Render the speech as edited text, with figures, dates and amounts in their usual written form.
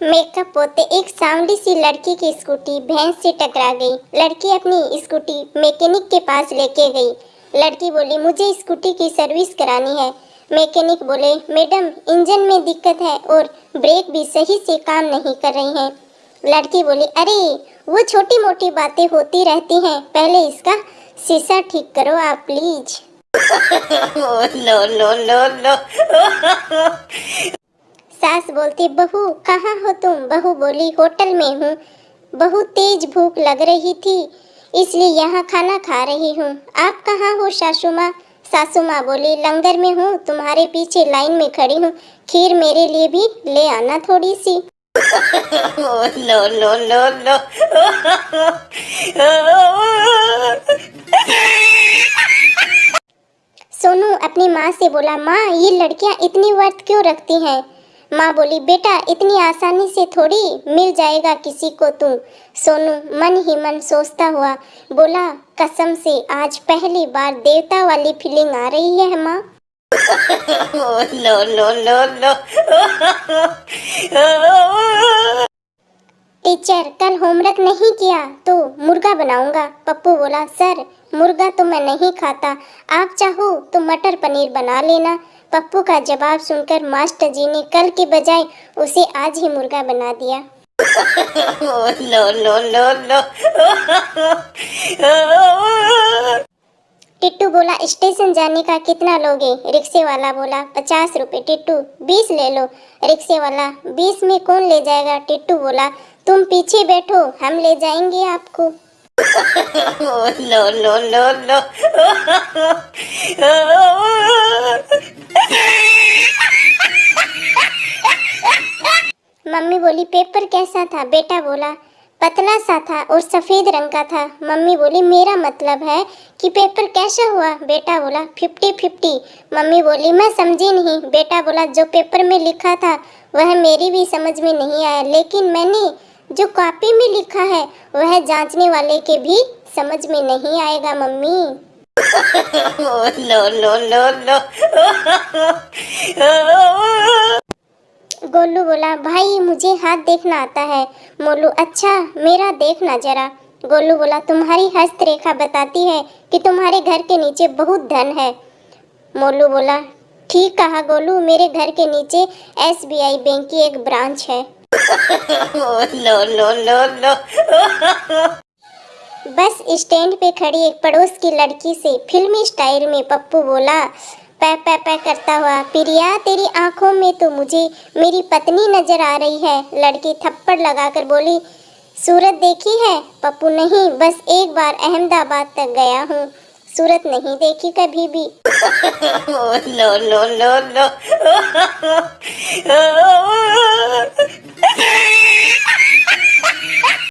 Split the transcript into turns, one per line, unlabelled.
Makeup होते एक सांवली सी लड़की की स्कूटी भैंस से टकरा गई। लड़की अपनी स्कूटी मैकेनिक के पास लेके गई। लड़की बोली, मुझे स्कूटी की सर्विस करानी है। मैकेनिक बोले, मैडम इंजन में दिक्कत है और ब्रेक भी सही से काम नहीं कर रही हैं। लड़की बोली, अरे वो छोटी मोटी बातें होती रहती हैं, पहले इसका शीशा ठीक करो आप please.
No no no no.
सास बोलती, बहू कहाँ हो तुम? बहू बोली, होटल में हूँ। बहू, तेज भूख लग रही थी इसलिए यहाँ खाना खा रही हूँ। आप कहाँ हो सासू माँ? सासू माँ बोली, लंगर में हूँ, तुम्हारे पीछे लाइन में खड़ी हूँ, खीर मेरे लिए भी ले आना थोड़ी सी।
No no no no.
Sonu अपनी माँ से बोला, माँ ये लड़कियाँ इतनी व्रत क्यों रखती हैं? माँ बोली, बेटा इतनी आसानी से थोड़ी मिल जाएगा किसी को तू। सोनू मन ही मन सोचता हुआ बोला, कसम से आज पहली बार देवता वाली फीलिंग आ रही है माँ।
No no no no.
Teacher कल होमवर्क नहीं किया तो मुर्गा बनाऊंगा। पप्पू बोला, सर मुर्गा तो मैं नहीं खाता, आप चाहो तो मटर पनीर बना लेना। पप्पू का जवाब सुनकर मास्टर जी ने कल के बजाय उसे आज ही मुर्गा बना दिया।
No no no no.
Tittu बोला, स्टेशन जाने का कितना लोगे? रिक्शे वाला बोला, 50 रुपए। टिट्टू, 20 ले लो। रिक्शे वाला, 20 में कौन ले जाएगा? टिट्टू बोला, तुम पीछे बैठो, हम ले जाएंगे आपको।
No no no no.
Mummy बोली, पेपर कैसा था? बेटा बोला, पतला सा था और सफेद रंग का था। मम्मी बोली, मेरा मतलब है कि पेपर कैसा हुआ? बेटा बोला, 50-50। मम्मी बोली, मैं समझी नहीं। बेटा बोला, जो पेपर में लिखा था वह मेरी भी समझ में नहीं आया, लेकिन मैंने जो कॉपी में लिखा है वह जांचने वाले के भी समझ में नहीं आएगा mummy.
No no no no.
Golu बोला, भाई मुझे हाथ देखना आता है। मोलू, अच्छा मेरा देखना जरा। गोलू बोला, तुम्हारी हस्तरेखा बताती है कि तुम्हारे घर के नीचे बहुत धन है। मोलू बोला, ठीक कहा गोलू, मेरे घर के नीचे SBI बैंक की एक ब्रांच है।
No no no no.
Bus stand पे खड़ी एक पड़ोस की लड़की से फिल्मी स्टाइल में पप्पू बोला, पै पै पै करता हुआ, प्रिया तेरी आंखों में तो मुझे मेरी पत्नी नजर आ रही है। लड़की थप्पड़ लगाकर बोली, सूरत देखी है? पप्पू, नहीं, बस एक बार अहमदाबाद तक गया हूँ, सूरत नहीं देखी कभी भी।
No no no no.